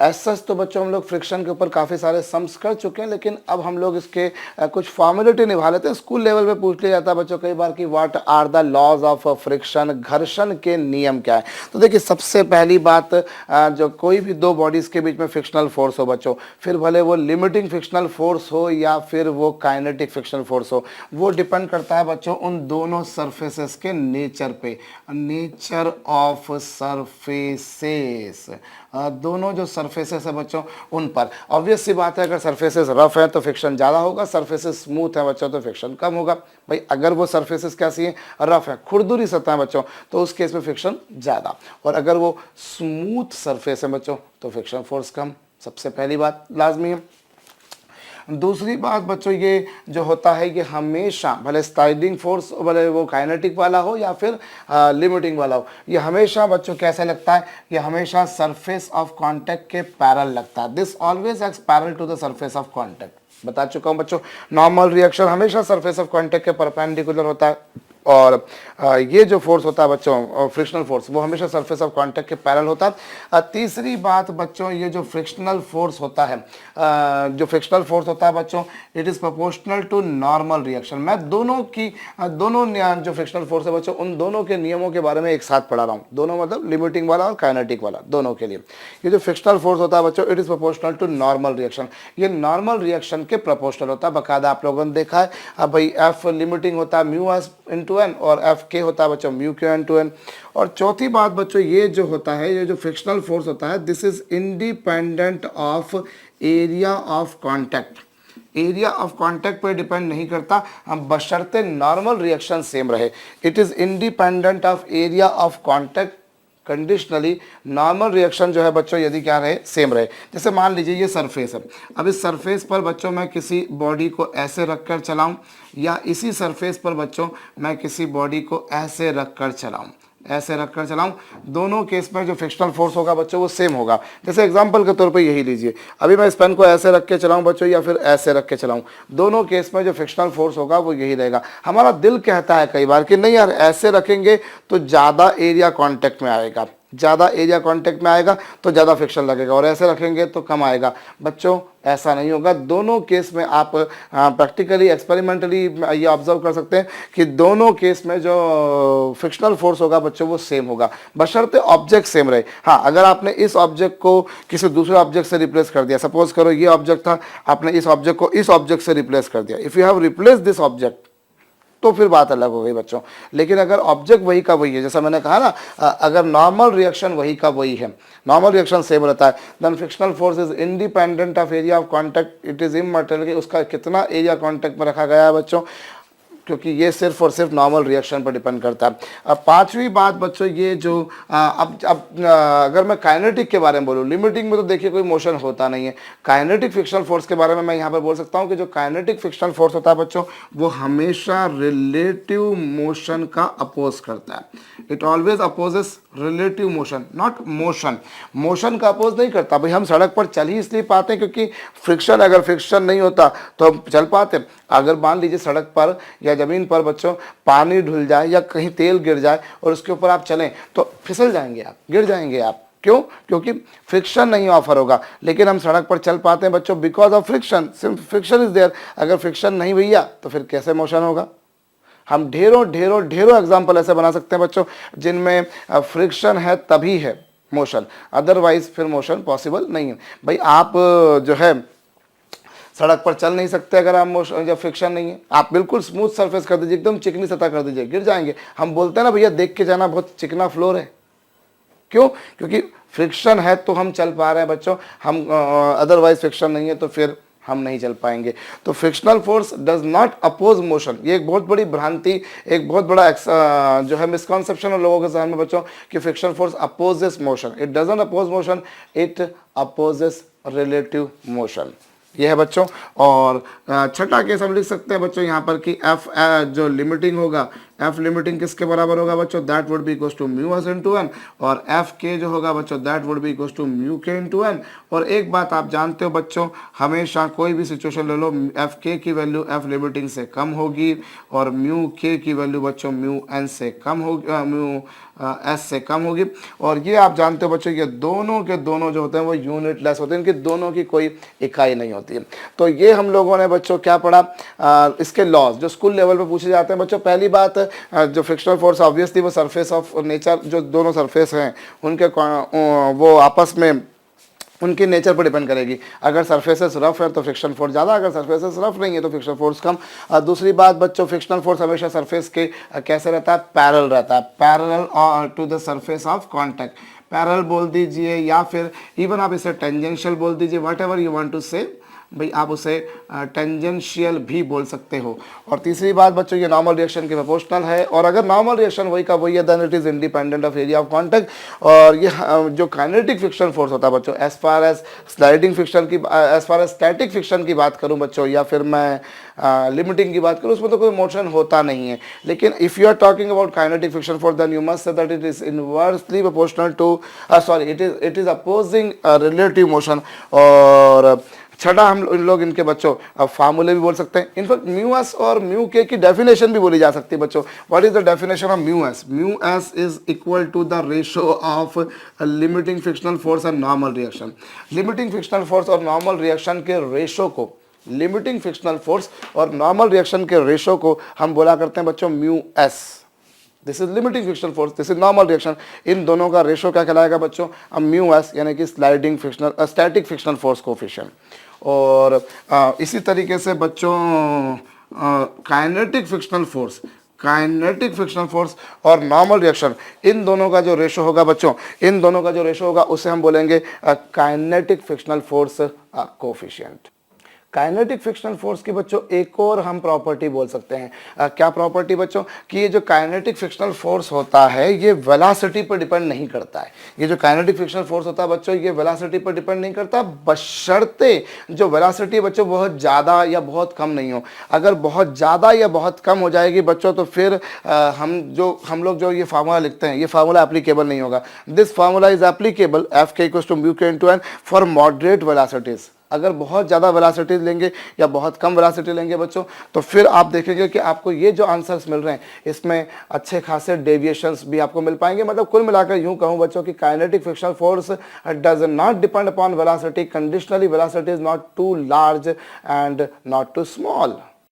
As such तो बच्चों हम लोग फ्रिक्शन के ऊपर काफ़ी सारे सम्स कर चुके हैं, लेकिन अब हम लोग इसके कुछ फॉर्मेलिटी निभा लेते हैं। स्कूल लेवल पे पूछ लिया जाता है बच्चों कई बार कि what are the laws of friction, घर्षण के नियम क्या है। तो देखिए सबसे पहली बात, जो कोई भी दो बॉडीज के बीच में फ्रिक्शनल फोर्स हो बच्चों, फिर भले वो लिमिटिंग फ्रिक्शनल फोर्स हो या फिर वो काइनेटिक फ्रिक्शनल फोर्स हो, वो डिपेंड करता है बच्चों उन दोनों सरफेसेस के नेचर पे, नेचर ऑफ सरफेसेस, दोनों जो सरफेसेस है बच्चों उन पर। ऑब्वियस सी बात है, अगर सरफेसेस रफ है तो फ्रिक्शन ज़्यादा होगा, सरफेसेस स्मूथ है बच्चों तो फ्रिक्शन कम होगा। भाई अगर वो सरफेसेस कैसी है, रफ है, खुरदुरी सतह है बच्चों, तो उस केस में फ्रिक्शन ज़्यादा, और अगर वो स्मूथ सरफेस है बच्चों तो फ्रिक्शन फोर्स कम। सबसे पहली बात लाजमी है। दूसरी बात बच्चों ये जो होता है कि हमेशा भले स्लाइडिंग फोर्स भले वो काइनेटिक वाला हो या फिर लिमिटिंग वाला हो, ये हमेशा बच्चों कैसे लगता है, ये हमेशा सरफेस ऑफ कांटेक्ट के पैरेलल लगता है। This always acts parallel to the surface of contact. बता चुका हूँ बच्चों, नॉर्मल रिएक्शन हमेशा सरफेस ऑफ कांटेक्ट के परपेंडिकुलर होता है, और ये जो फोर्स होता है बच्चों फ्रिक्शनल फोर्स, वो हमेशा सरफेस ऑफ कांटेक्ट के पैरेलल होता है। तीसरी बात बच्चों, ये जो फ्रिक्शनल फोर्स होता है, जो फ्रिक्शनल फोर्स होता है बच्चों, it is proportional to normal reaction. मैं दोनों जो फ्रिक्शनल फोर्स है बच्चों, उन दोनों के नियमों के बारे में एक साथ पढ़ा रहा हूँ। दोनों मतलब लिमिटिंग वाला और काइनेटिक वाला, दोनों के लिए ये जो फ्रिक्शनल फोर्स होता है बच्चों, it is proportional to normal reaction. ये नॉर्मल रिएक्शन के प्रोपोर्शनल होता है, बाकायदा आप लोगों ने देखा है। अब भाई एफ लिमिटिंग होता है म्यू एस इंटू एन, और एफ के होता है बच्चों mu Q N to N. और चौथी बात बच्चों, ये जो होता है, ये जो फ्रिक्शनल फोर्स होता है, this is independent of area of contact. Area of contact पर डिपेंड नहीं करता, हम बशर्ते नॉर्मल रिएक्शन सेम रहे। It is independent of area of contact conditionally. Normal reaction जो है बच्चों यदि क्या रहे, सेम रहे। जैसे मान लीजिए ये सरफेस है, अब इस सरफेस पर बच्चों मैं किसी बॉडी को ऐसे रखकर चलाऊं, या इसी सरफेस पर बच्चों मैं किसी बॉडी को ऐसे रखकर चलाऊं, ऐसे रखकर चलाऊं, दोनों केस में जो फ्रिक्शनल फोर्स होगा बच्चों वो सेम होगा। जैसे एग्जांपल के तौर पे यही लीजिए, अभी मैं इस पेन को ऐसे रख के चलाऊं बच्चों या फिर ऐसे रख के चलाऊं, दोनों केस में जो फ्रिक्शनल फोर्स होगा वो यही रहेगा। हमारा दिल कहता है कई बार कि नहीं यार ऐसे रखेंगे तो ज़्यादा एरिया कॉन्टेक्ट में आएगा, ज़्यादा एरिया कांटेक्ट में आएगा तो ज़्यादा फ्रिक्शन लगेगा, और ऐसे रखेंगे तो कम आएगा। बच्चों ऐसा नहीं होगा। दोनों केस में आप प्रैक्टिकली एक्सपेरिमेंटली ये ऑब्जर्व कर सकते हैं कि दोनों केस में जो फ्रिक्शनल फोर्स होगा बच्चों वो सेम होगा, बशर्ते ऑब्जेक्ट सेम रहे। हाँ, अगर आपने इस ऑब्जेक्ट को किसी दूसरे ऑब्जेक्ट से रिप्लेस कर दिया, सपोज करो ये ऑब्जेक्ट था, आपने इस ऑब्जेक्ट को इस ऑब्जेक्ट से रिप्लेस कर दिया, if you have replace this object तो फिर बात अलग हो गई बच्चों। लेकिन अगर ऑब्जेक्ट वही का वही है, जैसा मैंने कहा ना, अगर नॉर्मल रिएक्शन वही का वही है, नॉर्मल रिएक्शन सेम रहता है, then frictional force is independent of area of contact. It is इमैटर कि उसका कितना एरिया कांटेक्ट में रखा गया है बच्चों, क्योंकि ये सिर्फ और सिर्फ नॉर्मल रिएक्शन पर डिपेंड करता है। अब पांचवी बात बच्चों, ये जो अगर मैं काइनेटिक के बारे में बोलूँ, लिमिटिंग में तो देखिए कोई मोशन होता नहीं है। काइनेटिक फ्रिक्शनल फोर्स के बारे में मैं यहाँ पर बोल सकता हूँ कि जो काइनेटिक फ्रिक्शनल फोर्स होता है बच्चों, वो हमेशा रिलेटिव मोशन का अपोज करता है। It always opposes relative motion, not motion. Motion का अपोज नहीं करता। भाई हम सड़क पर चल ही इसलिए पाते हैं क्योंकि फ्रिक्शन, अगर फ्रिक्शन नहीं होता तो हम चल पाते। अगर मान लीजिए सड़क पर या ज़मीन पर बच्चों पानी धुल जाए या कहीं तेल गिर जाए और उसके ऊपर आप चलें तो फिसल जाएंगे आप, गिर जाएंगे आप। क्यों? क्योंकि फ्रिक्शन नहीं ऑफर होगा। लेकिन हम सड़क पर चल पाते हैं बच्चों बिकॉज ऑफ फ्रिक्शन, सिर्फ फ्रिक्शन इज देयर। अगर फ्रिक्शन नहीं भैया तो फिर कैसे मोशन होगा? हम ढेरों ढेरों ढेरों एग्जाम्पल ऐसे बना सकते हैं बच्चों जिनमें फ्रिक्शन है तभी है मोशन, अदरवाइज फिर मोशन पॉसिबल नहीं है। भाई आप जो है सड़क पर चल नहीं सकते अगर आप मोशन या फ्रिक्शन नहीं है। आप बिल्कुल स्मूथ सरफेस कर दीजिए, एकदम चिकनी सतह कर दीजिए, गिर जाएंगे। हम बोलते हैं ना भैया देख के जाना, बहुत चिकना फ्लोर है। क्यों? क्योंकि फ्रिक्शन है तो हम चल पा रहे हैं बच्चों, हम अदरवाइज फ्रिक्शन नहीं है तो फिर हम नहीं चल पाएंगे। तो frictional force does not oppose motion. ये एक बहुत बड़ी भ्रांति, एक बहुत बड़ा जो है मिसकॉन्सेप्शन है लोगों के जहन में बच्चों कि frictional force opposes motion. It doesn't oppose motion, it opposes relative motion. ये है बच्चों। और छठा केस हम लिख सकते हैं बच्चों यहाँ पर कि एफ जो लिमिटिंग होगा, एफ लिमिटिंग किसके बराबर होगा बच्चों, that would be equals to mu S into N, और एफ के जो होगा बच्चों that would be equals to mu K into N. और एक बात आप जानते हो बच्चों, हमेशा कोई भी सिचुएशन ले लो, एफ के की वैल्यू एफ लिमिटिंग से कम होगी और म्यू के की वैल्यू बच्चों म्यू एन से कम होगी, म्यू एस से कम होगी। और ये आप जानते हो बच्चों, ये दोनों के दोनों जो होते हैं वो यूनिटलेस होते हैं, इनकी दोनों की कोई इकाई नहीं होती है। तो ये हम लोगों ने बच्चों क्या पढ़ा, इसके लॉज जो स्कूल लेवल पे पूछे जाते हैं बच्चों। पहली बात, जो फ्रिक्शनल फोर्स ऑब्वियसली वो सरफेस ऑफ नेचर, जो दोनों सरफेस हैं उनके वो आपस में उनके नेचर पर डिपेंड करेगी। अगर सरफेसेस रफ है तो फ्रिक्शन फोर्स ज़्यादा, अगर सरफेसेस रफ नहीं है तो फ्रिक्शन फोर्स कम। दूसरी बात बच्चों, फ्रिक्शनल फोर्स हमेशा सरफेस के कैसे रहता है, पैरेलल रहता है, parallel to the surface of contact. Parallel बोल दीजिए या फिर इवन आप इसे टेंजेंशियल बोल दीजिए, whatever you want to say, भाई आप उसे टेंजेंशियल भी बोल सकते हो। और तीसरी बात बच्चों, ये नॉर्मल रिएक्शन के प्रोपोर्शनल है, और अगर नॉर्मल रिएक्शन वही का वही है then it is independent of area of contact. और ये जो काइनेटिक फ्रिक्शन फोर्स होता है बच्चों, as far as sliding friction की, as far as static friction की बात करूं बच्चों, या फिर मैं लिमिटिंग की बात करूं, उसमें तो कोई मोशन होता नहीं है। लेकिन if you are talking about kinetic friction force then you must say that it is inversely proportional to, sorry it is opposing relative motion. और छठा, हम लोग इनके बच्चों फार्मूले भी बोल सकते हैं। इनफैक्ट म्यू एस और म्यू के की डेफिनेशन भी बोली जा सकती है बच्चों। What is the definition of mu S? Mu S is equal to the ratio of limiting frictional force and normal reaction. Limiting frictional force और नॉर्मल रिएक्शन के रेशो को, लिमिटिंग फ्रिक्शनल फोर्स और नॉर्मल रिएक्शन के ratio को हम बोला करते हैं बच्चों mu S. This is limiting frictional force, this is normal reaction. इन दोनों का रेशो क्या कहलाएगा बच्चों, म्यू एस, यानी कि sliding frictional static frictional force coefficient. और इसी तरीके से बच्चों kinetic frictional force, kinetic frictional force और नॉर्मल रिएक्शन, इन दोनों का जो रेशो होगा बच्चों, इन दोनों का जो रेशो होगा उसे हम बोलेंगे kinetic frictional force coefficient. Kinetic frictional force की बच्चों एक और हम प्रॉपर्टी बोल सकते हैं। क्या प्रॉपर्टी बच्चों, कि ये जो काइनेटिक फ्रिक्शनल फोर्स होता है ये वेलोसिटी पर डिपेंड नहीं करता है। ये जो काइनेटिक फ्रिक्शनल फोर्स होता है बच्चों, ये वेलोसिटी पर डिपेंड नहीं करता, बशर्ते जो वेलोसिटी बच्चों बहुत ज़्यादा या बहुत कम नहीं हो। अगर बहुत ज़्यादा या बहुत कम हो जाएगी बच्चों तो फिर हम लोग जो ये फार्मूला लिखते हैं, ये फार्मूला एप्लीकेबल नहीं होगा। This formula is applicable F K equals to mu K into N for moderate velocities. अगर बहुत ज़्यादा वेलोसिटीज लेंगे या बहुत कम वेलोसिटी लेंगे बच्चों, तो फिर आप देखेंगे कि आपको ये जो आंसर्स मिल रहे हैं इसमें अच्छे खासे डेविएशंस भी आपको मिल पाएंगे। मतलब कुल मिलाकर यूं कहूं बच्चों कि kinetic frictional force does not depend upon velocity, conditionally velocity is not too large and not too small.